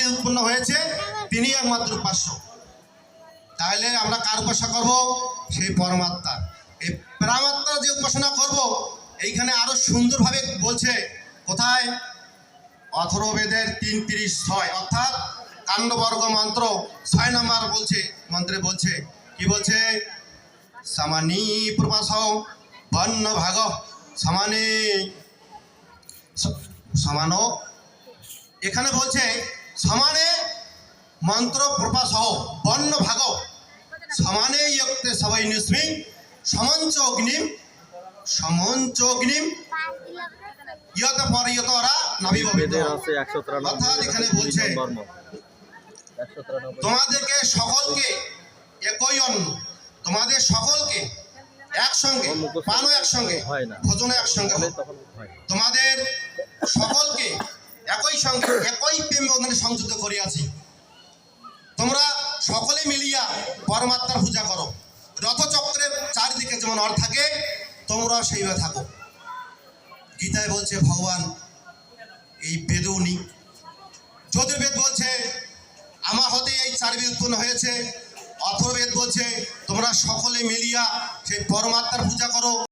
বীজ উৎপন্ন হয়েছে তিনি একমাত্র উপাস্য। তাহলে আমরা কার উপাসনা করব? সেই পরমাত্মা। এই পরমাত্মার যে উপাসনা করব, এইখানে আরো সুন্দরভাবে বলছে। কোথায়? অথর্ববেদের 3:36 অর্থাৎ কাণ্ডবর্গ মন্ত্র 6 নম্বর বলছে, মন্ত্রে বলছে কি বলছে? সমানি প্রভাসও বন্য ভাগ সমানে সমানো। এখানে বলছে সমানে মন্ত্র প্রভাসও বন্য ভাগ সমানে ইয়ক্তে সবাই নিস্মিং সমঞ্চ অগ্নিম ইয়ত পর ইয়তরা নাবিববিদ। অর্থাৎ এখানে বলছে তোমাদেরকে সকলকে একই অন্ন, তোমাদের সকলকে একসঙ্গে পানও একসঙ্গে, ভোজনও একসঙ্গে, তোমাদের সকলকে একই সঙ্গে একই প্রেম বন্ধনে সংযুক্ত করিয়াছি। তোমরা সকলে মিলিয়া পরমাত্মার পূজা করো। রথচক্রের চারিদিকে যেমন অর থাকে, তোমরাও সেইভাবে থাকো। গীতায় বলছে ভগবান এই বেদও নি, যজুর্বেদ বলছে আমার হতে এই 4 বীজ উৎপন্ন হয়েছে। অথর্ববেদ বলছে তোমরা সকলে মিলিয়া সেই পরমাত্মার পূজা করো।